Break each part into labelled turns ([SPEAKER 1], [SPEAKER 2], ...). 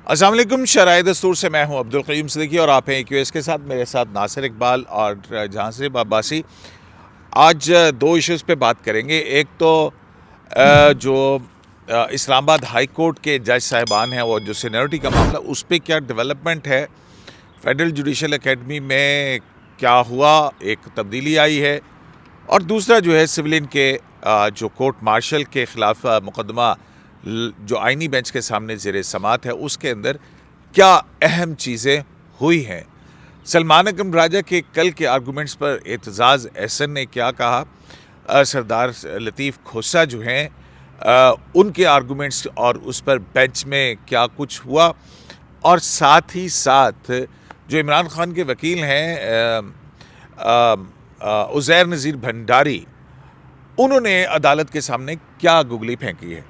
[SPEAKER 1] السلام علیکم. شرائع دستور سے میں ہوں عبدالقیوم صدیقی اور آپ ہیں ایک کے ساتھ. میرے ساتھ ناصر اقبال اور جہانسب عباسی. آج دو ایشوز پہ بات کریں گے. ایک تو جو اسلام آباد ہائی کورٹ کے جج صاحبان ہیں وہ جو سینیورٹی کا معاملہ اس پہ کیا ڈیولپمنٹ ہے, فیڈرل جوڈیشل اکیڈمی میں کیا ہوا, ایک تبدیلی آئی ہے, اور دوسرا جو ہے سولین کے جو کورٹ مارشل کے خلاف مقدمہ جو آئینی بینچ کے سامنے زیر سماعت ہے اس کے اندر کیا اہم چیزیں ہوئی ہیں. سلمان اکرم راجہ کے کل کے آرگومنٹس پر اعتزاز احسن نے کیا کہا, سردار لطیف کھوسہ جو ہیں ان کے آرگومنٹس اور اس پر بینچ میں کیا کچھ ہوا, اور ساتھ ہی ساتھ جو عمران خان کے وکیل ہیں عزیر نذیر بھنڈاری, انہوں نے عدالت کے سامنے کیا گگلی پھینکی ہے.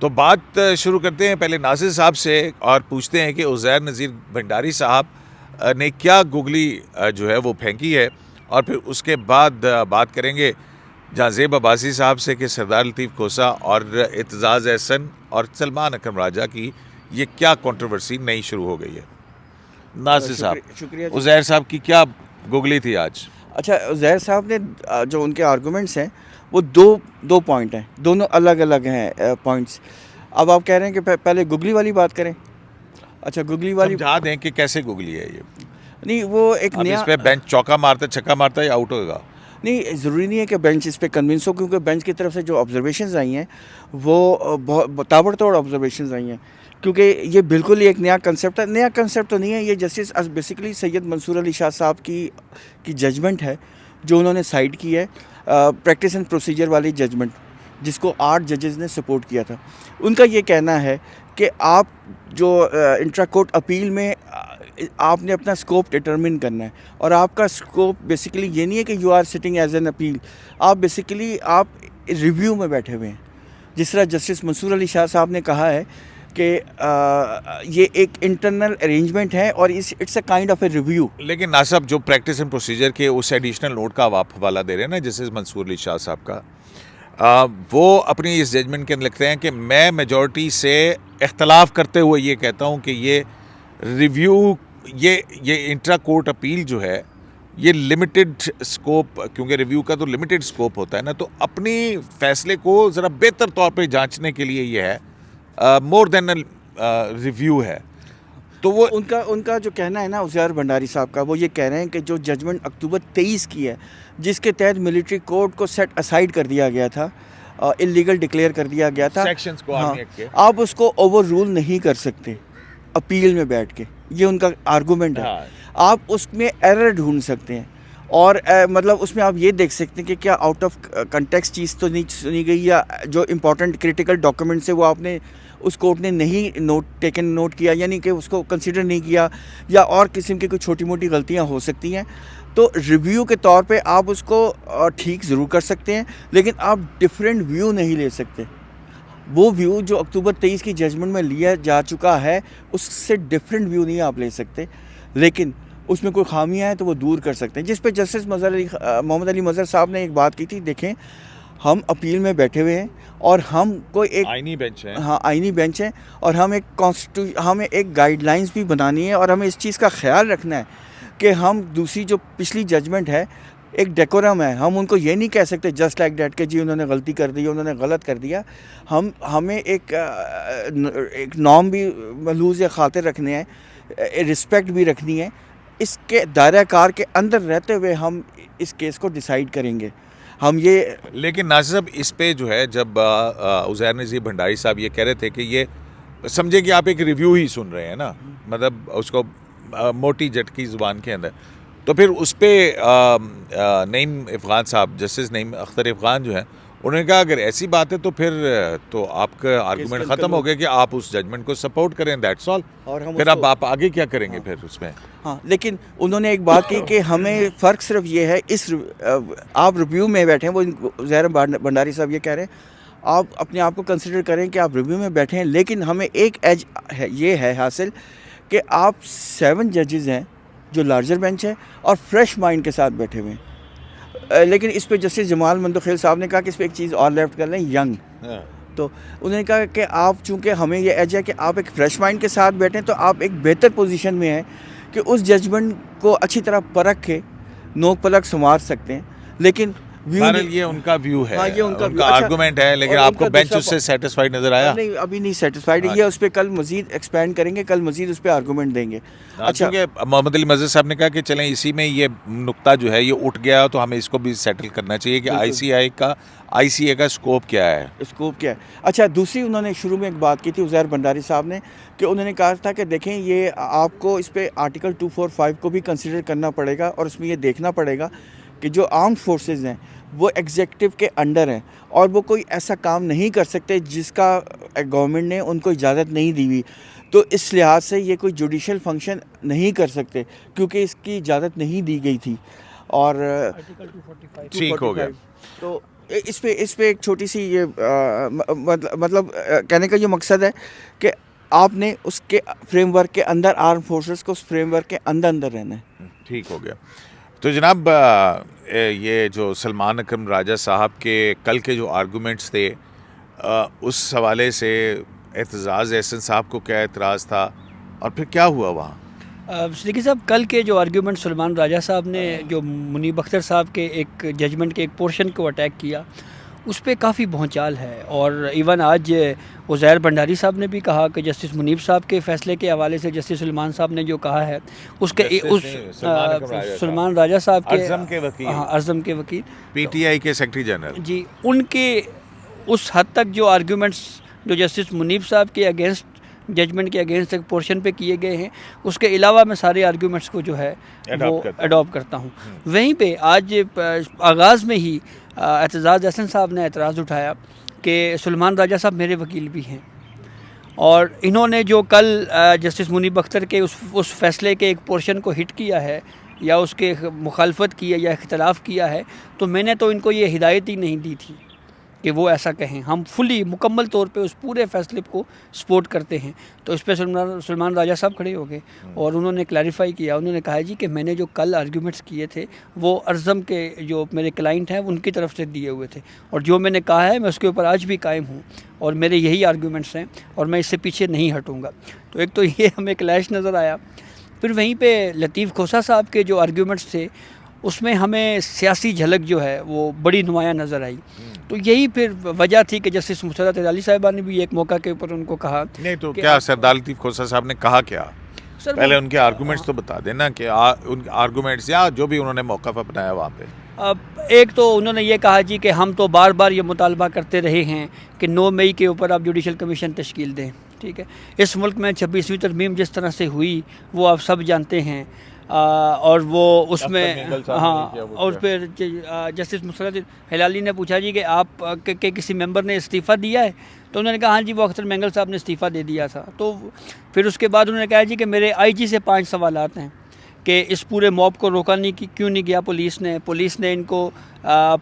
[SPEAKER 1] تو بات شروع کرتے ہیں پہلے ناصر صاحب سے اور پوچھتے ہیں کہ عزیر نذیر بھنڈاری صاحب نے کیا گگلی جو ہے وہ پھینکی ہے, اور پھر اس کے بعد بات کریں گے جہانسب عباسی صاحب سے کہ سردار لطیف کھوسہ اور اعتزاز احسن اور سلمان اکرم راجہ کی یہ کیا کنٹروورسی نئی شروع ہو گئی ہے. ناصر صاحب,
[SPEAKER 2] شکریہ.
[SPEAKER 1] عزیر صاحب کی کیا گگلی تھی آج؟
[SPEAKER 2] اچھا, عزیر صاحب نے جو ان کے آرگومنٹس ہیں وہ دو پوائنٹ ہیں, دونوں الگ الگ ہیں پوائنٹس. اب آپ کہہ رہے ہیں کہ پہلے گگلی والی بات کریں. اچھا, گگلی والی
[SPEAKER 1] سمجھا دیں کہ کیسے گگلی ہے یہ.
[SPEAKER 2] نہیں, وہ ایک نیا,
[SPEAKER 1] اس پہ بینچ چوکا مارتا چھکا مارتا یا آؤٹ ہوگا؟
[SPEAKER 2] نہیں, ضروری نہیں ہے کہ بینچ اس پہ کنونس ہو, کیونکہ بینچ کی طرف سے جو آبزرویشنز آئی ہیں وہ بہت تابڑ توڑ آبزرویشنز آئی ہیں, کیونکہ یہ بالکل ہی ایک نیا کنسیپٹ ہے. نیا کنسیپٹ تو نہیں ہے, یہ جسٹس بیسیکلی سید منصور علی شاہ صاحب کی ججمنٹ ہے جو انہوں نے سائڈ کی ہے, پریکٹس اینڈ پروسیجر والی ججمنٹ جس کو 8 ججز نے سپورٹ کیا تھا. ان کا یہ کہنا ہے کہ آپ جو انٹرا کورٹ اپیل میں آپ نے اپنا اسکوپ ڈٹرمن کرنا ہے, اور آپ کا اسکوپ بیسیکلی یہ نہیں ہے کہ you are sitting as an appeal, آپ بیسیکلی آپ ریویو میں بیٹھے ہوئے ہیں. جس طرح جسٹس منصور علی شاہ صاحب نے کہا ہے کہ یہ ایک انٹرنل ارینجمنٹ ہے اور it's a kind of a review.
[SPEAKER 1] لیکن ناصب جو پریکٹس اینڈ پروسیجر کے اس ایڈیشنل نوٹ کا آپ حوالہ دے رہے ہیں نا جسٹس منصور علی شاہ صاحب کا, وہ اپنی اس ججمنٹ کے اندر لکھتے ہیں کہ میں میجورٹی سے اختلاف کرتے ہوئے یہ کہتا ہوں کہ یہ ریویو یہ انٹرا کورٹ اپیل جو ہے یہ لمیٹڈ سکوپ, کیونکہ ریویو کا تو لمیٹڈ سکوپ ہوتا ہے نا, تو اپنی فیصلے کو ذرا بہتر طور پہ جانچنے کے لیے یہ ہے مور دین ریویو ہے. تو وہ
[SPEAKER 2] ان کا جو کہنا ہے نا عزیر بھنڈاری صاحب کا, وہ یہ کہہ رہے ہیں کہ جو ججمنٹ اکتوبر 23 کی ہے جس کے تحت ملٹری کورٹ کو سیٹ اسائڈ کر دیا گیا تھا, انلیگل ڈکلیئر کر دیا گیا تھا,
[SPEAKER 1] سیکشنز کو
[SPEAKER 2] ہاں, آپ اس کو اوور رول نہیں کر سکتے اپیل میں بیٹھ کے. یہ ان کا آرگومنٹ ہے. آپ اس میں ایرر ڈھونڈ سکتے ہیں, اور مطلب اس میں آپ یہ دیکھ سکتے ہیں کہ کیا آؤٹ آف کنٹیکسٹ چیز تو نہیں سنی گئی, یا جو امپورٹنٹ کریٹیکل ڈاکومنٹس ہے وہ آپ نے اس کورٹ نے نہیں نوٹ کیا, یعنی کہ اس کو کنسیڈر نہیں کیا, یا اور قسم کی کوئی چھوٹی موٹی غلطیاں ہو سکتی ہیں. تو ریویو کے طور پہ آپ اس کو ٹھیک ضرور کر سکتے ہیں, لیکن آپ ڈفرینٹ ویو نہیں لے سکتے. وہ ویو جو اکتوبر 23 کی ججمنٹ میں لیا جا چکا ہے اس سے ڈفرینٹ ویو نہیں آپ لے سکتے, لیکن اس میں کوئی خامیاں ہیں تو وہ دور کر سکتے ہیں. جس پہ جسٹس محمد علی مظہر صاحب نے ایک بات کی تھی, دیکھیں ہم اپیل میں بیٹھے ہوئے ہیں اور ہم کوئی ایک
[SPEAKER 1] آئینی بینچ ہے,
[SPEAKER 2] ہاں آئینی بینچ ہے, اور ہمیں ایک گائیڈ لائنز بھی بنانی ہے, اور ہمیں اس چیز کا خیال رکھنا ہے کہ ہم دوسری جو پچھلی ججمنٹ ہے ایک ڈیکورم ہے, ہم ان کو یہ نہیں کہہ سکتے جسٹ لائک دیٹ کہ جی انہوں نے غلطی کر دی, انہوں نے غلط کر دیا. ہمیں ایک نارم بھی ملحوظ یا خاطر رکھنے ہیں, رسپیکٹ بھی رکھنی ہے. اس کے دائرہ کار کے اندر رہتے ہوئے ہم اس کیس کو ڈیسائیڈ کریں گے. ہم یہ
[SPEAKER 1] لیکن ناصر اس پہ جو ہے جب عزیر نذیر بھنڈاری صاحب یہ کہہ رہے تھے کہ یہ سمجھے کہ آپ ایک ریویو ہی سن رہے ہیں نا, مطلب اس کو موٹی جٹکی زبان کے اندر, تو پھر اس پہ نعیم افغان صاحب, جسٹس نعیم اختر افغان جو ہیں, انہوں نے کہا اگر ایسی بات ہے تو پھر تو آپ کا آرگومنٹ ختم ہو گیا کہ آپ اس ججمنٹ کو سپورٹ کریں, دیٹس آل. پھر اب آپ آگے کیا کریں گے پھر اس میں؟
[SPEAKER 2] ہاں, لیکن انہوں نے ایک بات کی کہ ہمیں فرق صرف یہ ہے, آپ ریویو میں بیٹھے ہیں, وہ عزیر بھنڈاری صاحب یہ کہہ رہے ہیں آپ اپنے آپ کو کنسیڈر کریں کہ آپ ریویو میں بیٹھے ہیں, لیکن ہمیں ایک ایج یہ ہے حاصل کہ آپ 7 ججز ہیں جو لارجر بینچ ہے اور فریش مائنڈ کے ساتھ بیٹھے ہوئے ہیں. لیکن اس پہ جسٹس جمال مندوخیل صاحب نے کہا کہ اس پہ ایک چیز اور لیفٹ کر لیں, ینگ تو انہوں نے کہا کہ آپ چونکہ ہمیں یہ ایج ہے کہ آپ ایک فریش مائنڈ کے ساتھ بیٹھیں تو آپ ایک بہتر پوزیشن میں ہیں کہ اس ججمنٹ کو اچھی طرح پرکھ کے نوک پلک سنوار سکتے ہیں. لیکن
[SPEAKER 1] بہرحال یہ ان کا ویو ہے,
[SPEAKER 2] یہ ان کا
[SPEAKER 1] آرگومنٹ ہے, لیکن آپ کو بینچ اس سے سیٹسفائیڈ نظر آیا؟
[SPEAKER 2] نہیں, ابھی نہیں سیٹسفائیڈ. یہ اس پہ کل مزید ایکسپینڈ کریں گے, کل مزید اس پہ آرگومنٹ دیں گے.
[SPEAKER 1] اچھا, محمد علی مظہر صاحب نے کہا کہ چلیں اسی میں یہ نقطہ جو ہے یہ اٹھ گیا تو ہمیں اس کو بھی سیٹل کرنا چاہیے کہ آئی سی اے کا اسکوپ کیا ہے.
[SPEAKER 2] اسکوپ کیا ہے. اچھا, دوسری انہوں نے شروع میں ایک بات کی تھی عزیر بنڈاری صاحب نے, کہ انہوں نے کہا تھا کہ دیکھیں یہ آپ کو اس پہ آرٹیکل 245 کو بھی کنسیڈر کرنا پڑے گا, اور اس میں یہ دیکھنا پڑے گا کہ جو آرمڈ فورسز ہیں وہ ایگزیکٹو کے انڈر ہیں, اور وہ کوئی ایسا کام نہیں کر سکتے جس کا گورنمنٹ نے ان کو اجازت نہیں دی ہوئی. تو اس لحاظ سے یہ کوئی جوڈیشل فنکشن نہیں کر سکتے کیونکہ اس کی اجازت نہیں دی گئی تھی. اور
[SPEAKER 1] ٹھیک ہو گیا.
[SPEAKER 2] تو اس پہ ایک چھوٹی سی یہ مطلب کہنے کا یہ مقصد ہے کہ آپ نے اس کے فریم ورک کے اندر, آرم فورسز کو اس فریم ورک کے اندر رہنا ہے.
[SPEAKER 1] ٹھیک ہو گیا. تو جناب یہ جو سلمان اکرم راجہ صاحب کے کل کے جو آرگومنٹس تھے اس حوالے سے اعتزاز احسن صاحب کو کیا اعتراض تھا اور پھر کیا ہوا وہاں؟
[SPEAKER 3] صدیقی صاحب, کل کے جو آرگیومنٹ سلمان راجہ صاحب نے جو منیب اختر صاحب کے ایک ججمنٹ کے ایک پورشن کو اٹیک کیا, اس پہ کافی بھونچال ہے. اور ایون آج عزیر بنڈاری صاحب نے بھی کہا کہ جسٹس منیب صاحب کے فیصلے کے حوالے سے جسٹس سلمان صاحب نے جو کہا ہے اس کے سلمان راجہ صاحب کے اعظم کے وکیل
[SPEAKER 1] پی ٹی آئی کے سیکرٹری جنرل,
[SPEAKER 3] جی, ان کے اس حد تک جو آرگیومنٹس جو جسٹس منیب صاحب کے اگینسٹ ججمنٹ کے اگینسٹ ایک پورشن پہ کیے گئے ہیں, اس کے علاوہ میں سارے آرگیومنٹس کو جو ہے وہ اڈاپٹ کرتا ہوں. وہیں پہ آج آغاز میں ہی اعتزاز احسن صاحب نے اعتراض اٹھایا کہ سلمان راجہ صاحب میرے وکیل بھی ہیں, اور انہوں نے جو کل جسٹس منیب اختر کے اس فیصلے کے ایک پورشن کو ہٹ کیا ہے یا اس کے مخالفت کی ہے یا اختلاف کیا ہے, تو میں نے تو ان کو یہ ہدایت ہی نہیں دی تھی کہ وہ ایسا کہیں. ہم فلی مکمل طور پہ اس پورے فیصلے کو سپورٹ کرتے ہیں. تو اس پہ سلمان راجہ صاحب کھڑے ہو گئے اور انہوں نے کلیریفائی کیا. انہوں نے کہا جی کہ میں نے جو کل آرگیومنٹس کیے تھے وہ ارزم کے جو میرے کلائنٹ ہیں ان کی طرف سے دیے ہوئے تھے, اور جو میں نے کہا ہے میں اس کے اوپر آج بھی قائم ہوں, اور میرے یہی آرگیومنٹس ہیں اور میں اس سے پیچھے نہیں ہٹوں گا. تو ایک تو یہ ہمیں کلیش نظر آیا. پھر وہیں پہ لطیف کھوسہ صاحب کے جو آرگیومنٹس تھے اس میں ہمیں سیاسی جھلک جو ہے وہ بڑی نمایاں نظر آئی. تو یہی پھر وجہ تھی کہ جسٹس مسرت علی صاحبہ نے بھی ایک موقع کے اوپر ان کو کہا
[SPEAKER 1] نہیں تو کیا سردار لطیف کھوسہ صاحب نے کہا کیا, پہلے ان کے آرگومنٹس تو بتا دینا کہ ان آرگومنٹس یا جو بھی انہوں نے موقف اپنایا وہاں پہ.
[SPEAKER 3] اب ایک تو انہوں نے یہ کہا جی کہ ہم تو بار بار یہ مطالبہ کرتے رہے ہیں کہ 9 مئی کے اوپر آپ جوڈیشل کمیشن تشکیل دیں. ٹھیک ہے, اس ملک میں 26ویں ترمیم جس طرح سے ہوئی وہ آپ سب جانتے ہیں, اور وہ اس میں اور پھر جسٹس مسرت ہلالی نے پوچھا جی کہ آپ کے کسی ممبر نے استعفیٰ دیا ہے, تو انہوں نے کہا ہاں جی وہ اختر مینگل صاحب نے استعفیٰ دے دیا تھا. تو پھر اس کے بعد انہوں نے کہا جی کہ میرے آئی جی سے 5 سوالات ہیں کہ اس پورے موب کو روکا کیوں نہیں گیا پولیس نے ان کو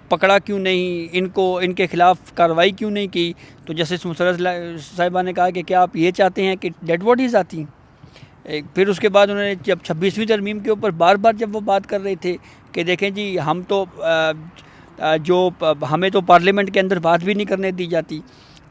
[SPEAKER 3] پکڑا کیوں نہیں, ان کے خلاف کارروائی کیوں نہیں کی. تو جسٹس مسرت صاحبہ نے کہا کہ کیا آپ یہ چاہتے ہیں کہ ڈیڈ باڈیز آتی ہیں. پھر اس کے بعد انہوں نے جب 26ویں ترمیم کے اوپر بار بار جب وہ بات کر رہے تھے کہ دیکھیں جی ہم تو ہمیں تو پارلیمنٹ کے اندر بات بھی نہیں کرنے دی جاتی,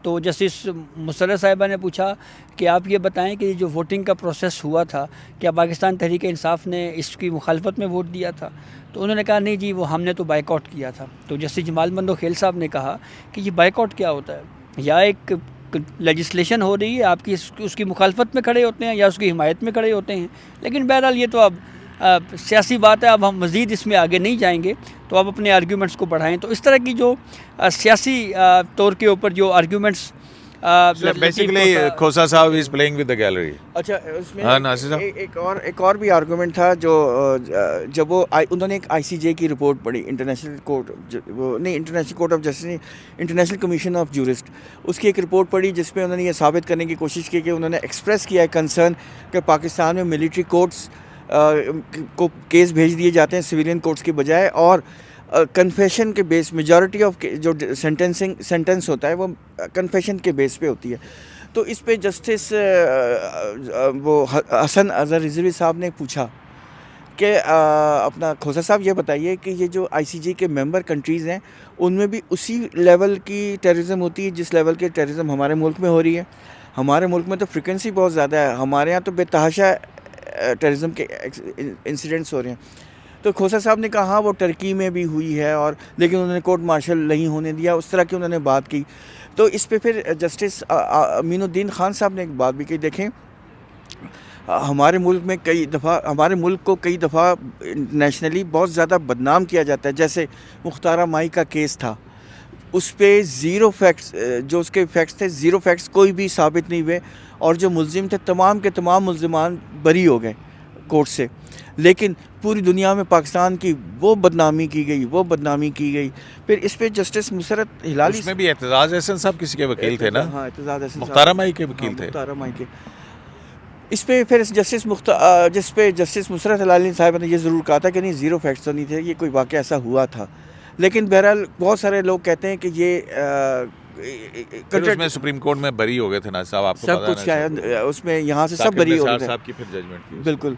[SPEAKER 3] تو جسٹس مسرت صاحبہ نے پوچھا کہ آپ یہ بتائیں کہ جو ووٹنگ کا پروسیس ہوا تھا کیا پاکستان تحریک انصاف نے اس کی مخالفت میں ووٹ دیا تھا. تو انہوں نے کہا نہیں جی وہ ہم نے تو بائیک آؤٹ کیا تھا. تو جسٹس جمال مندوخیل صاحب نے کہا کہ یہ بائیک آؤٹ کیا ہوتا ہے, یا ایک لیجسلیشن ہو رہی ہے آپ کی اس کی مخالفت میں کھڑے ہوتے ہیں یا اس کی حمایت میں کھڑے ہوتے ہیں. لیکن بہرحال یہ تو اب سیاسی بات ہے, اب ہم مزید اس میں آگے نہیں جائیں گے, تو آپ اپنے آرگیومنٹس کو بڑھائیں. تو اس طرح کی جو سیاسی طور کے اوپر جو آرگیومنٹس
[SPEAKER 1] بیسیکلی کھوسہ صاحب is playing with the gallery.
[SPEAKER 2] اچھا, اس میں ایک اور بھی آرگومنٹ تھا جو جب وہ انہوں نے ایک آئی سی جے کی رپورٹ پڑھی, انٹرنیشنل کورٹ آف جسٹس نہیں, انٹرنیشنل کمیشن آف جورسٹ, اس کی ایک رپورٹ پڑھی جس میں انہوں نے یہ ثابت کرنے کی کوشش کی کہ انہوں نے ایکسپریس کیا ہے کنسرن کہ پاکستان میں ملٹری کورٹس کو کیس بھیج دیے جاتے ہیں سویلین کورٹس کی بجائے, اور کنفیشن کے بیس میجورٹی آف جو سینٹنس ہوتا ہے وہ کنفیشن کے بیس پہ ہوتی ہے. تو اس پہ جسٹس وہ حسن اظہر رضوی صاحب نے پوچھا کہ اپنا کھوسا صاحب یہ بتائیے کہ یہ جو آئی سی جے کے ممبر کنٹریز ہیں ان میں بھی اسی لیول کی ٹیررزم ہوتی ہے جس لیول کے ٹیررزم ہمارے ملک میں ہو رہی ہے؟ ہمارے ملک میں تو فریکوینسی بہت زیادہ ہے، ہمارے یہاں تو بے تحاشا ٹیررزم کے انسیڈنٹس ہو رہے ہیں. تو کھوسا صاحب نے کہا ہاں وہ ٹرکی میں بھی ہوئی ہے، اور لیکن انہوں نے کورٹ مارشل نہیں ہونے دیا، اس طرح کی انہوں نے بات کی. تو اس پہ پھر جسٹس امین الدین خان صاحب نے ایک بات بھی کی، دیکھیں ہمارے ملک میں ہمارے ملک کو کئی دفعہ نیشنلی بہت زیادہ بدنام کیا جاتا ہے. جیسے مختارہ مائی کا کیس تھا، اس پہ زیرو فیکٹس، جو اس کے فیکٹس تھے زیرو فیکٹس کوئی بھی ثابت نہیں ہوئے، اور جو ملزم تھے تمام کے تمام ملزمان بری ہو گئے کورٹ سے. لیکن پوری دنیا میں پاکستان کی وہ بدنامی کی گئی. پھر اس پہ جسٹس مسرت ہلالی،
[SPEAKER 1] اس میں بھی اعتزاز احسن صاحب کسی کے وکیل تھے نا؟
[SPEAKER 2] ہاں اعتزاز احسن
[SPEAKER 1] مختارہ مائی کے وکیل تھے.
[SPEAKER 2] مختارہ مائی کے. اس پہ پھر جس پہ جسٹس مسرت ہلالی صاحب نے یہ ضرور کہا تھا کہ نہیں زیرو فیکٹس تو نہیں تھے، یہ کوئی واقعہ ایسا ہوا تھا. لیکن بہرحال بہت سارے لوگ کہتے ہیں کہ یہ
[SPEAKER 1] پھر اس میں سپریم کورٹ میں بری ہو گئے تھے نا صاحب، آپ کو
[SPEAKER 2] سب کچھ کیا اس میں، یہاں سے سب بری ہو گئے تھے.
[SPEAKER 1] صاحب کی پھر ججمنٹ کی.
[SPEAKER 2] بالکل.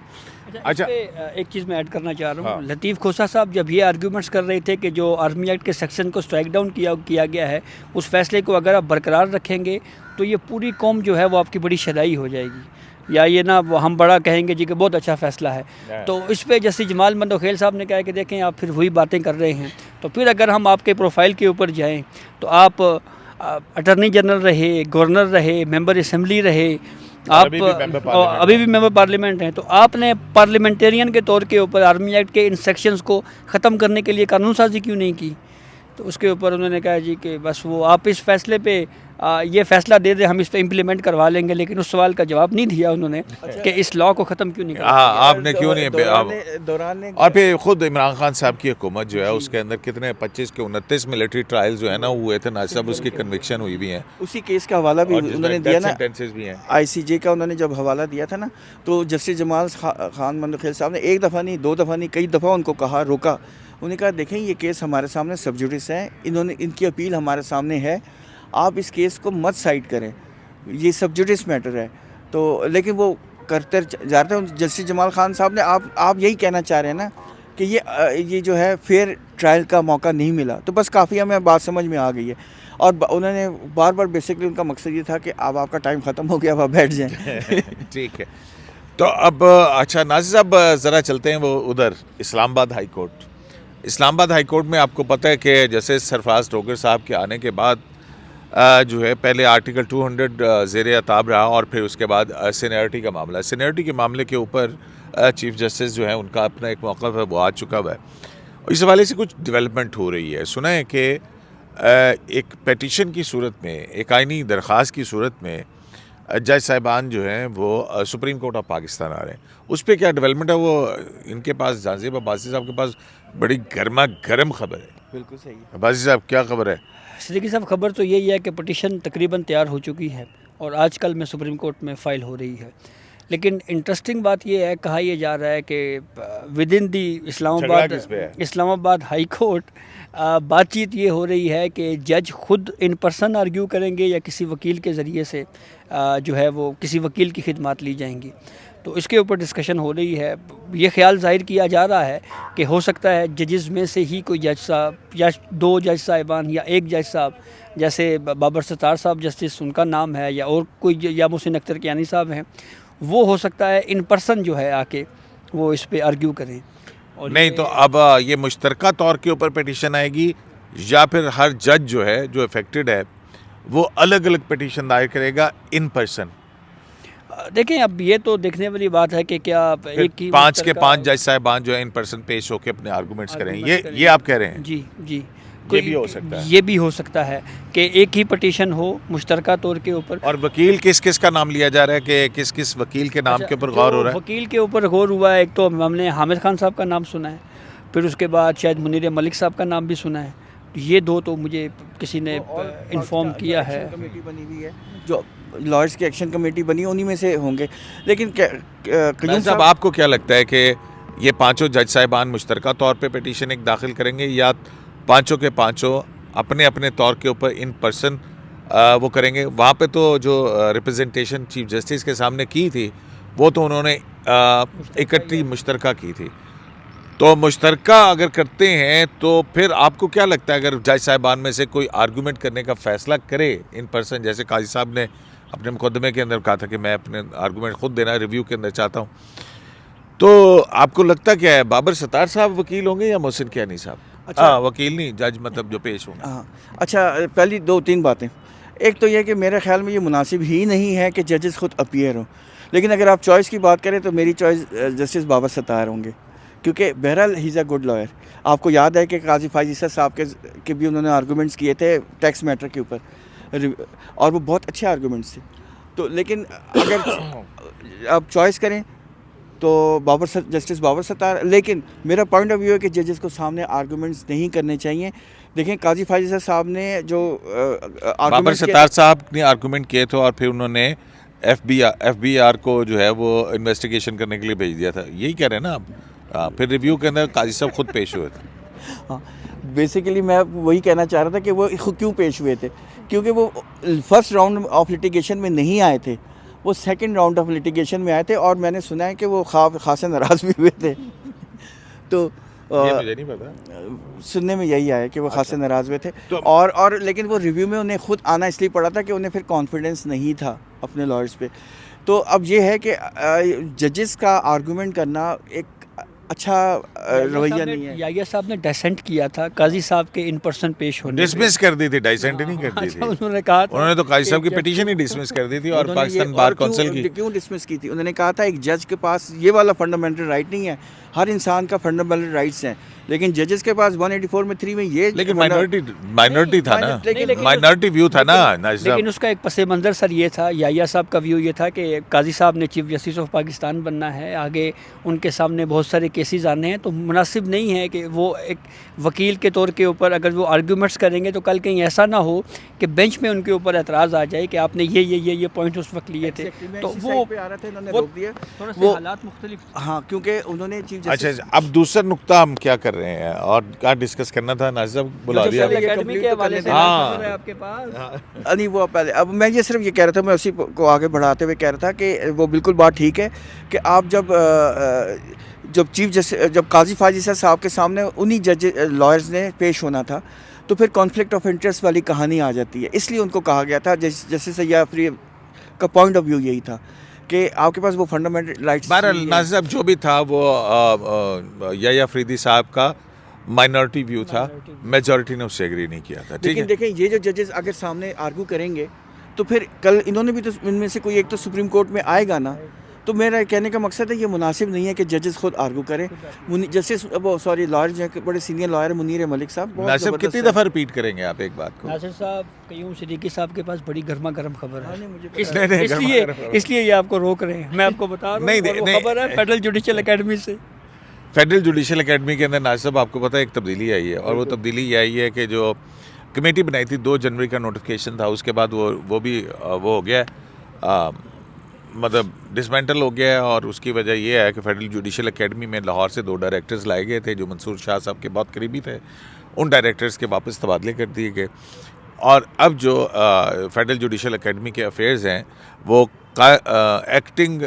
[SPEAKER 1] اچھا
[SPEAKER 3] ایک چیز میں ایڈ کرنا چاہ رہا ہوں، لطیف کھوسا صاحب جب یہ آرگیومنٹس کر رہے تھے کہ جو آرمی ایکٹ کے سیکشن کو اسٹرائک ڈاؤن کیا گیا ہے، اس فیصلے کو اگر آپ برقرار رکھیں گے تو یہ پوری قوم جو ہے وہ آپ کی بڑی شدائی ہو جائے گی، یا یہ نہ ہم بڑا کہیں گے جی کہ بہت اچھا فیصلہ ہے. تو اس پہ جیسے جمال مندوخیل صاحب نے کہا کہ دیکھیں آپ پھر وہی باتیں کر رہے ہیں. تو پھر اگر ہم آپ کے پروفائل کے اوپر جائیں تو آپ اٹارنی جنرل رہے، گورنر رہے، ممبر اسمبلی رہے، آپ ابھی بھی ممبر پارلیمنٹ ہیں. تو آپ نے پارلیمنٹیرین کے طور کے اوپر آرمی ایکٹ کے ان سیکشنز کو ختم کرنے کے لیے قانون سازی کیوں نہیں کی؟ تو اس کے اوپر انہوں نے کہا جی کہ بس وہ آپ اس فیصلے پہ یہ فیصلہ دے دیں، ہم اس پہ امپلیمنٹ کروا لیں گے. لیکن اس سوال کا جواب نہیں دیا انہوں نے کہ اس لا کو ختم کیوں نہیں کرا.
[SPEAKER 1] آپ نے کیوں نہیں. اور پھر خود عمران خان صاحب کی حکومت جو ہے اس کے اندر کتنے 25 کے 29 ملٹری ٹرائل جو ہے نا ہوئے تھے نا صاحب، اس کی کنوکشن ہوئی بھی ہیں.
[SPEAKER 2] اسی کیس کا حوالہ بھی انہوں نے دیا نا،
[SPEAKER 1] بھی ہیں
[SPEAKER 2] آئی سی جے کا انہوں نے جب حوالہ دیا تھا نا، تو جسٹس جمال خان مندوخیل صاحب نے ایک دفعہ نہیں، دو دفعہ نہیں، کئی دفعہ ان کو کہا، روکا. انہوں نے کہا دیکھیں یہ کیس ہمارے سامنے سب جوڈس ہے، ان کی اپیل ہمارے سامنے ہے، آپ اس کیس کو مت سائڈ کریں، یہ سب جوڈس میٹر ہے. تو لیکن وہ کرتے جاتے ہیں. جسٹس جمال خان صاحب نے آپ یہی کہنا چاہ رہے ہیں نا کہ یہ جو ہے فیئر ٹرائل کا موقع نہیں ملا. تو بس کافی ہمیں بات سمجھ میں آ گئی ہے. اور انہوں نے بار بار بیسکلی ان کا مقصد یہ تھا کہ اب آپ کا ٹائم ختم ہو گیا، اب آپ بیٹھ جائیں.
[SPEAKER 1] ٹھیک ہے. تو اب اچھا ناصر صاحب ذرا چلتے ہیں وہ ادھر اسلام آباد ہائی کورٹ. اسلام آباد ہائی کورٹ میں آپ کو پتہ ہے کہ جیسے سرفراز ٹوگر صاحب کے آنے کے بعد جو ہے پہلے آرٹیکل 200 زیر عتاب رہا، اور پھر اس کے بعد سینیئرٹی کا معاملہ. سینیئرٹی کے معاملے کے اوپر چیف جسٹس جو ہے ان کا اپنا ایک موقف ہے، وہ آ چکا ہوا ہے. اس حوالے سے کچھ ڈیولپمنٹ ہو رہی ہے. سنا ہے کہ ایک پیٹیشن کی صورت میں، ایک آئینی درخواست کی صورت میں جج صاحبان جو ہیں وہ سپریم کورٹ آف پاکستان آ رہے ہیں. اس پہ کیا ڈیولپمنٹ ہے؟ وہ ان کے پاس جہانزیب عباسی صاحب کے پاس بڑی گرما گرم خبر ہے.
[SPEAKER 2] بالکل صحیح ہے.
[SPEAKER 1] عباسی صاحب کیا خبر ہے؟
[SPEAKER 3] صدیقی صاحب خبر تو یہی ہے کہ پٹیشن تقریباً تیار ہو چکی ہے اور آج کل میں سپریم کورٹ میں فائل ہو رہی ہے. لیکن انٹرسٹنگ بات یہ ہے، کہا یہ جا رہا ہے کہ ود ان دی اسلام آباد ہائی کورٹ بات چیت یہ ہو رہی ہے کہ جج خود ان پرسن آرگیو کریں گے یا کسی وکیل کے ذریعے سے جو ہے وہ کسی وکیل کی خدمات لی جائیں گی. تو اس کے اوپر ڈسکشن ہو رہی ہے. یہ خیال ظاہر کیا جا رہا ہے کہ ہو سکتا ہے ججز میں سے ہی کوئی جج صاحب یا دو جج صاحبان یا ایک جج صاحب، جیسے بابر ستار صاحب جسٹس ان کا نام ہے، یا اور کوئی یا محسن اختر کیانی صاحب ہیں، وہ ہو سکتا ہے ان پرسن جو ہے آ کے وہ اس پہ آرگیو کریں. اور
[SPEAKER 1] نہیں تو اب یہ مشترکہ طور کے اوپر پیٹیشن آئے گی، یا پھر ہر جج جو ہے جو افیکٹڈ ہے وہ الگ الگ پیٹیشن دائر کرے گا ان پرسن؟
[SPEAKER 3] دیکھیں اب یہ تو دیکھنے والی بات ہے کہ کیا ایک ہی
[SPEAKER 1] 5 کے 5 جج صاحبان جو ہے ان پرسن پیش ہو کے اپنے آرگومنٹس کریں، یہ آپ کہہ رہے ہیں؟
[SPEAKER 3] جی جی،
[SPEAKER 1] یہ بھی ہو سکتا ہے.
[SPEAKER 3] یہ بھی ہو سکتا ہے کہ ایک ہی پٹیشن ہو مشترکہ طور کے اوپر.
[SPEAKER 1] اور وکیل کس کس کا نام لیا جا رہا ہے کہ کس کس وکیل کے نام کے اوپر غور ہو رہا ہے؟
[SPEAKER 3] وکیل کے اوپر غور ہوا ہے. ایک تو ہم نے حامد خان صاحب کا نام سنا ہے، پھر اس کے بعد شاید منیر ملک صاحب کا نام بھی سنا ہے. یہ دو تو مجھے کسی نے انفارم کیا ہے.
[SPEAKER 2] کمیٹی بنی ہوئی ہے جو لائرز کی ایکشن کمیٹی بنی، انہی میں سے ہوں گے. لیکن قیوم
[SPEAKER 1] صاحب آپ کو کیا لگتا ہے کہ یہ 5 جج صاحبان مشترکہ طور پہ پیٹیشن ایک داخل کریں گے، یا 5 کے 5 اپنے اپنے طور کے اوپر ان پرسن وہ کریں گے؟ وہاں پہ تو جو ریپرزنٹیشن چیف جسٹس کے سامنے کی تھی وہ تو انہوں نے اکٹھی مشترکہ کی تھی. تو مشترکہ اگر کرتے ہیں تو پھر آپ کو کیا لگتا ہے اگر جج صاحبان میں سے کوئی آرگومنٹ کرنے کا فیصلہ کرے ان پرسن، جیسے قاضی صاحب نے اپنے مقدمے کے اندر کہا تھا کہ میں اپنے آرگومنٹ خود دینا ریویو کے اندر چاہتا ہوں، تو آپ کو لگتا کیا ہے بابر ستار صاحب وکیل ہوں گے یا محسن کیانی صاحب؟
[SPEAKER 2] اچھا
[SPEAKER 1] وکیل نہیں، جج مطلب جو پیش ہوں گے.
[SPEAKER 2] ہاں اچھا، پہلی 2-3 باتیں. ایک تو یہ کہ میرے خیال میں یہ مناسب ہی نہیں ہے کہ ججز خود اپیئر ہوں، لیکن اگر آپ چوائس کی بات کریں تو میری چوائس جسٹس بابر ستار ہوں گے، کیونکہ بہرحال ہی از اے گڈ لائر. آپ کو یاد ہے کہ قاضی فائز عیسیٰ صاحب کے بھی انہوں نے آرگومنٹس کیے تھے ٹیکس میٹر کے اوپر، اور وہ بہت اچھے آرگومنٹس تھے. تو لیکن اگر آپ چوائس کریں تو جسٹس بابر ستار. لیکن میرا پوائنٹ آف ویو ہے کہ ججز کو سامنے آرگومنٹس نہیں کرنے چاہیے. دیکھیں قاضی فائز عیسیٰ صاحب نے جو
[SPEAKER 1] بابر ستار صاحب نے آرگومنٹ کیے تھے اور پھر انہوں نے ایف بی آر کو جو ہے وہ انویسٹیگیشن کرنے کے لیے بھیج دیا تھا، یہی کہہ رہے ہیں نا آپ؟ پھر ریویو کے اندر قاضی صاحب خود پیش ہوئے تھے.
[SPEAKER 2] ہاں بیسیکلی میں وہی کہنا چاہ رہا تھا کہ وہ کیوں پیش ہوئے تھے، کیونکہ وہ فرسٹ راؤنڈ آف لیٹیگیشن میں نہیں آئے تھے، وہ سیکنڈ راؤنڈ آف لیٹیگیشن میں آئے تھے، اور میں نے سنا ہے کہ وہ خاصے ناراض بھی ہوئے تھے. تو
[SPEAKER 1] مجھے نہیں پتا،
[SPEAKER 2] سننے میں یہی آیا کہ وہ خاصے ناراض ہوئے تھے. اور لیکن وہ ریویو میں انہیں خود آنا اس لیے پڑا تھا کہ انہیں پھر کانفیڈنس نہیں تھا اپنے لائرز پہ. تو اب یہ ہے کہ ججز کا آرگومنٹ کرنا ایک اچھا رویہ نہیں ہے.
[SPEAKER 3] یحییٰ صاحب نے ڈیسنٹ کیا تھا قاضی صاحب کے ان پرسن پیش ہونے،
[SPEAKER 1] ڈسمس کر دی تھی، ڈائسنٹ نہیں کر دی تھی.
[SPEAKER 3] انہوں نے کہا
[SPEAKER 1] انہوں نے تو قاضی صاحب کی پٹیشن ہی ڈسمس کر دی تھی اور پاکستان بار کونسل کی.
[SPEAKER 2] کیوں ڈسمس کی تھی؟ انہوں نے کہا تھا ایک جج کے پاس یہ والا فنڈامنٹل رائٹ نہیں ہے، ہر انسان کا فنڈامنٹل رائٹس ہیں، لیکن ججز کے پاس 184 میں 3 میں یہ
[SPEAKER 1] لیکن مائنورٹی تھا نا، مائنورٹی ویو تھا نا.
[SPEAKER 3] لیکن اس کا ایک پس منظر سر یہ تھا، یحییٰ صاحب کا ویو یہ تھا کہ قاضی صاحب نے چیف جسٹس آف پاکستان بننا ہے، آگے ان کے سامنے بہت سارے کیسز آنے ہیں، تو مناسب نہیں ہے کہ وہ ایک وکیل کے طور کے اوپر اگر وہ آرگومنٹس کریں گے تو کل کہیں ایسا نہ ہو کہ بینچ میں ان کے اوپر اعتراض آ جائے کہ آپ نے یہ پوائنٹ اس وقت لیے تھے. تو وہ تھوڑا سے حالات مختلف.
[SPEAKER 2] ہاں کیونکہ انہوں نے چیف
[SPEAKER 1] اچھا اب دوسرا نقطہ ہم کیا کر رہے ہیں اور کیا ڈسکس کرنا تھا؟ ناصر صاحب بلا دیا
[SPEAKER 3] اکیڈمی کے حوالے سے آپ کے پاس.
[SPEAKER 2] نہیں وہ پہلے، اب میں یہ صرف یہ کہہ رہا تھا، میں اسی کو آگے بڑھاتے ہوئے کہہ رہا تھا کہ وہ بالکل بات ٹھیک ہے کہ آپ جب قاضی فائز عیسیٰ صاحب کے سامنے انہی لائرز نے پیش ہونا تھا تو پھر کانفلکٹ آف انٹرسٹ والی کہانی آ جاتی ہے. اس لیے ان کو کہا گیا تھا، جیسے سیاح افریدی کا پوائنٹ آف ویو یہی تھا کہ آپ کے پاس وہ فنڈامنٹل رائٹس.
[SPEAKER 1] بہرحال ناصر صاحب جو بھی تھا وہ یحییٰ افریدی صاحب کا مائنورٹی ویو تھا، میجورٹی نے اس سے ایگری نہیں کیا تھا.
[SPEAKER 2] لیکن دیکھیں یہ جو ججز اگر سامنے آرگو کریں گے تو پھر کل انہوں نے بھی تو ان میں سے کوئی ایک تو سپریم کورٹ میں آئے گا نا. تو میرا کہنے کا مقصد ہے یہ مناسب نہیں ہے کہ ججز خود آرگو کریں. جسٹس لائر جو بڑے سینئر لائر منیر ملک صاحب،
[SPEAKER 1] ناصر صاحب کتنی دفعہ ریپیٹ کریں گے آپ ایک بات کو؟
[SPEAKER 3] ناصر صاحب قیوم صدیقی صاحب کے پاس بڑی گرما گرم خبر ہے،
[SPEAKER 1] نہیں
[SPEAKER 3] اس لیے یہ آپ کو روک رہے ہیں. میں آپ کو بتا رہا ہوں وہ خبر ہے فیڈرل جوڈیشل اکیڈمی سے.
[SPEAKER 1] فیڈرل جوڈیشل اکیڈمی کے اندر ناصر صاحب آپ کو پتہ ہے ایک تبدیلی آئی ہے، اور وہ تبدیلی یہ آئی ہے کہ جو کمیٹی بنائی تھی 2 جنوری کا نوٹیفیکیشن تھا، اس کے بعد وہ بھی وہ ہو گیا ہے، مطلب ڈسمینٹل ہو گیا ہے. اور اس کی وجہ یہ ہے کہ فیڈرل جوڈیشل اکیڈمی میں لاہور سے 2 ڈائریکٹرز لائے گئے تھے جو منصور شاہ صاحب کے بہت قریبی تھے. ان ڈائریکٹرز کے واپس تبادلے کر دیے گئے، اور اب جو فیڈرل جوڈیشل اکیڈمی کے افیئرز ہیں وہ ایکٹنگ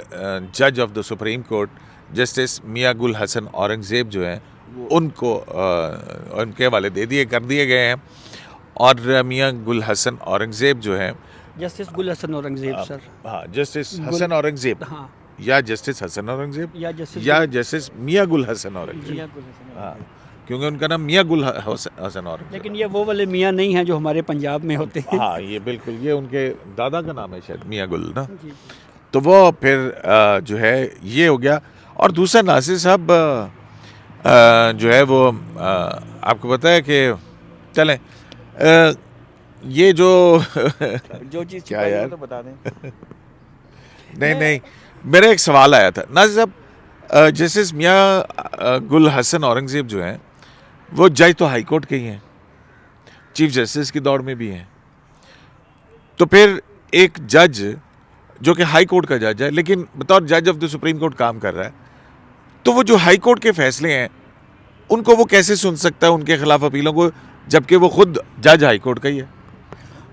[SPEAKER 1] جج of the supreme court justice میاں گل حسن اورنگزیب جو ہیں ان کو ان کے حوالے کر دیے گئے ہیں. اور میاں گل حسن اورنگزیب جو ہیں،
[SPEAKER 3] جسٹس گل حسن اورنگزیب سر،
[SPEAKER 1] ہاں جسٹس حسن اورنگزیب،
[SPEAKER 3] ہاں
[SPEAKER 1] یا جسٹس حسن اورنگزیب
[SPEAKER 3] یا
[SPEAKER 1] جسٹس میاں گل حسن اورنگزیب، ہاں کیونکہ ان کا نام میاں گل حسن اورنگزیب.
[SPEAKER 3] لیکن یہ وہ والے میاں نہیں ہیں جو ہمارے پنجاب میں ہوتے ہیں.
[SPEAKER 1] ہاں یہ بالکل، یہ ان کے دادا کا نام ہے شاید میاں گل نا. تو وہ پھر جو ہے یہ ہو گیا. اور دوسرا ناصر صاحب جو ہے وہ آپ کو پتہ ہے کہ چلیں یہ جو
[SPEAKER 2] چیز
[SPEAKER 1] کیا یار
[SPEAKER 2] تو بتا دیں.
[SPEAKER 1] نہیں میرا ایک سوال آیا تھا ناصر صاحب، جسٹس میاں گل حسن اورنگزیب جو ہیں وہ جج تو ہائی کورٹ کے ہی ہیں، چیف جسٹس کی دوڑ میں بھی ہیں. تو پھر ایک جج جو کہ ہائی کورٹ کا جج ہے لیکن بطور جج آف دا سپریم کورٹ کام کر رہا ہے، تو وہ جو ہائی کورٹ کے فیصلے ہیں ان کو وہ کیسے سن سکتا ہے، ان کے خلاف اپیلوں کو، جبکہ وہ خود جج ہائی کورٹ کا ہی ہے؟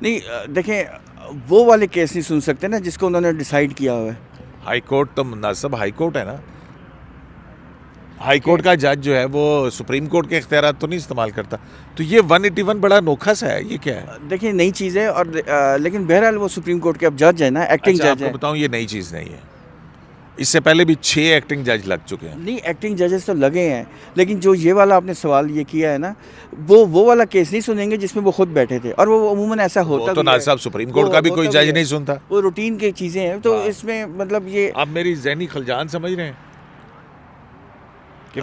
[SPEAKER 2] نہیں دیکھیں وہ والے کیس نہیں سن سکتے نا جس کو انہوں نے ڈیسائیڈ کیا ہوا ہے.
[SPEAKER 1] ہائی کورٹ تو مناسب ہائی کورٹ ہے نا، ہائی کورٹ کا جج جو ہے وہ سپریم کورٹ کے اختیارات تو نہیں استعمال کرتا. تو یہ 181 بڑا نوکھا سا ہے, یہ کیا ہے؟
[SPEAKER 2] دیکھیں نئی چیز ہے, اور لیکن بہرحال وہ سپریم کورٹ کے اب جج ہے نا, ایکٹنگ
[SPEAKER 1] اچھا, آپ
[SPEAKER 2] جج
[SPEAKER 1] کو
[SPEAKER 2] ہے.
[SPEAKER 1] بتاؤں یہ نئی چیز نہیں ہے, اس سے پہلے بھی 6 ایکٹنگ جج لگ چکے ہیں.
[SPEAKER 2] نہیں, ایکٹنگ ججز تو لگے ہیں, لیکن جو یہ والا آپ نے سوال یہ کیا ہے نا, وہ والا کیس نہیں سنیں گے جس میں وہ خود بیٹھے تھے, اور وہ عموماً ایسا ہوتا
[SPEAKER 1] وہ تو ناصر صاحب سپریم کورٹ کا بھی کوئی جج نہیں سنتا,
[SPEAKER 2] وہ روٹین کی چیزیں ہیں. تو اس میں مطلب یہ
[SPEAKER 1] آپ میری ذہنی خلجان سمجھ رہے ہیں کہ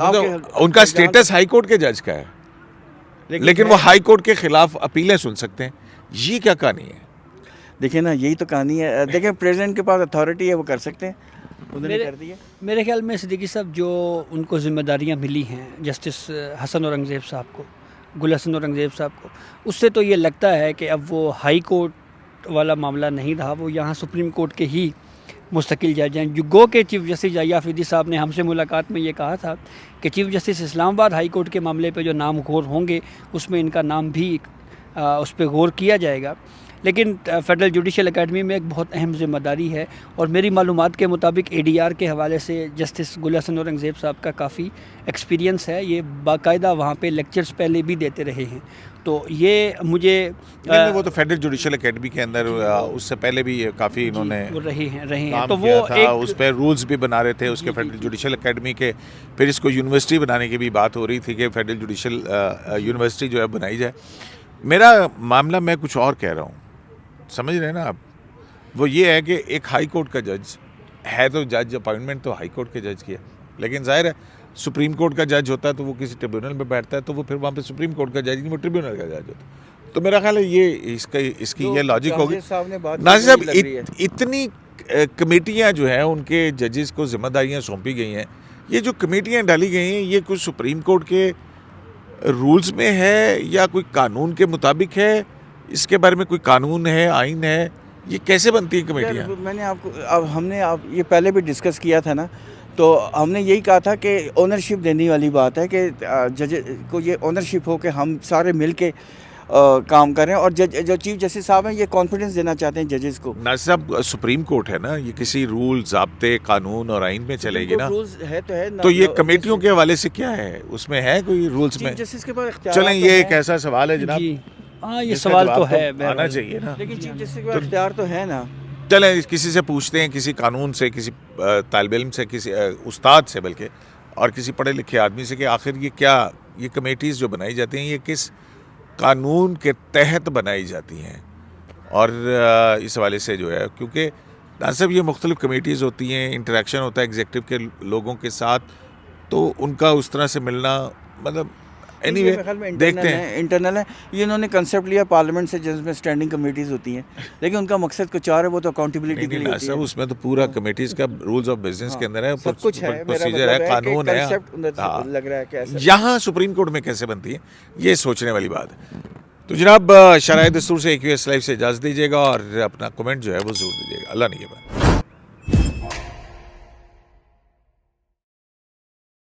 [SPEAKER 1] ان کا سٹیٹس ہائی کورٹ کے جج کا ہے, لیکن وہ ہائی کورٹ کے خلاف اپیلیں سن سکتے ہیں. یہ کیا کہانی ہے؟
[SPEAKER 2] دیکھیں نا, یہی تو کہانی ہے. دیکھیں پریزیڈنٹ کے پاس اتھارٹی ہے, وہ کر سکتے ہیں, انہوں نے کر دی ہے.
[SPEAKER 3] میرے خیال میں صدیقی صاحب جو ان کو ذمہ داریاں ملی ہیں جسٹس حسن اورنگزیب صاحب کو, گل حسن اورنگزیب صاحب کو, اس سے تو یہ لگتا ہے کہ اب وہ ہائی کورٹ والا معاملہ نہیں رہا, وہ یہاں سپریم کورٹ کے ہی مستقل جج ہیں. جو گو کے چیف جسٹس یحییٰ آفریدی صاحب نے ہم سے ملاقات میں یہ کہا تھا کہ چیف جسٹس اسلام آباد ہائی کورٹ کے معاملے پہ جو نام غور ہوں گے اس میں ان کا نام بھی اس پہ غور کیا جائے گا. لیکن فیڈرل جوڈیشل اکیڈمی میں ایک بہت اہم ذمہ داری ہے, اور میری معلومات کے مطابق ADR کے حوالے سے جسٹس گل حسن اورنگزیب صاحب کا کافی ایکسپیرینس ہے. یہ باقاعدہ وہاں پہ لیکچرز پہلے بھی دیتے رہے ہیں. تو یہ مجھے
[SPEAKER 1] وہ تو فیڈرل جوڈیشل اکیڈمی کے اندر اس سے پہلے بھی کافی انہوں نے
[SPEAKER 3] رہے ہیں.
[SPEAKER 1] کام
[SPEAKER 3] تو
[SPEAKER 1] کیا
[SPEAKER 3] وہ
[SPEAKER 1] تھا, اس پہ رولز بھی بنا رہے تھے اس کے فیڈرل جوڈیشل اکیڈمی کے. پھر اس کو یونیورسٹی بنانے کی بھی بات ہو رہی تھی کہ فیڈرل جوڈیشل یونیورسٹی جو ہے بنائی جائے. میرا معاملہ میں کچھ اور کہہ رہا ہوں, سمجھ رہے ہیں نا آپ. وہ یہ ہے کہ ایک ہائی کورٹ کا جج ہے, تو جج اپائنٹمنٹ تو ہائی کورٹ کے جج کی ہے, لیکن ظاہر ہے سپریم کورٹ کا جج ہوتا ہے تو وہ کسی ٹریبیونل میں بیٹھتا ہے, تو وہ پھر وہاں پہ سپریم کورٹ کا جج نہیں, وہ ٹریبیونل کا جج ہوتا ہے. تو میرا خیال ہے یہ اس کی یہ لاجک ہوگی. ناصر صاحب, اتنی کمیٹیاں جو ہیں ان کے ججز کو ذمہ داریاں سونپی گئی ہیں, یہ جو کمیٹیاں ڈالی گئی ہیں یہ کچھ سپریم کورٹ کے رولز میں ہے یا کوئی قانون کے مطابق ہے؟ اس کے بارے میں کوئی قانون ہے, آئین ہے, یہ کیسے بنتی ہیں کمیٹیاں؟
[SPEAKER 2] میں نے آپ کو ہم نے یہ پہلے بھی ڈسکس کیا تھا نا, تو ہم نے یہی کہا تھا کہ اونرشپ دینے والی بات ہے کہ جج کو یہ اونرشپ ہو کہ ہم سارے مل کے کام کریں, اور جو چیف جسٹس صاحب ہیں یہ کانفیڈنس دینا چاہتے ہیں ججز کو.
[SPEAKER 1] ناصر صاحب, سپریم کورٹ ہے نا, یہ کسی رول, ضابطے, قانون اور آئین میں چلے گی نا, تو یہ کمیٹیوں کے حوالے سے کیا ہے, اس میں ہے کوئی رولز میں؟
[SPEAKER 2] جسٹس کے پاس اختیار.
[SPEAKER 1] چلیں یہ ایک ایسا سوال ہے جناب,
[SPEAKER 3] ہاں یہ سوال تو ہے,
[SPEAKER 1] آنا چاہیے نا,
[SPEAKER 2] لیکن چیف جسٹس کے پاس اختیار تو ہے نا.
[SPEAKER 1] چلیں کسی سے پوچھتے ہیں, کسی قانون سے, کسی طالب علم سے, کسی استاد سے بلکہ, اور کسی پڑھے لکھے آدمی سے کہ آخر یہ کمیٹیز جو بنائی جاتی ہیں یہ کس قانون کے تحت بنائی جاتی ہیں. اور اس حوالے سے جو ہے, کیونکہ نہ صرف یہ مختلف کمیٹیز ہوتی ہیں, انٹریکشن ہوتا ہے ایگزیکٹو کے لوگوں کے ساتھ, تو ان کا اس طرح سے ملنا, مطلب اینی وے دیکھتے ہیں
[SPEAKER 2] انٹرنل ہے. یہ انہوں نے کنسیپٹ لیا پارلیمنٹ سے جس میں اسٹینڈنگ کمیٹیز ہوتی ہیں, لیکن ان کا مقصد کچھ اور ہے, وہ تو اکاؤنٹیبلٹی کے لیے ہوتی ہے.
[SPEAKER 1] اس میں تو پورا کمیٹیز کا رولز آف بزنس کے اندر ہے,
[SPEAKER 2] سب کچھ ہے,
[SPEAKER 1] پروسیجر ہے, قانون ہے.
[SPEAKER 2] لگ رہا ہے کہ
[SPEAKER 1] یہاں سپریم کورٹ میں کیسے بنتی ہے, یہ سوچنے والی بات ہے. تو جناب شرائع دستور سے AQS لائیو سے اجازت دیجیے گا, اور اپنا کمنٹ جو ہے وہ ضرور دیجیے گا. اللہ نگہبان.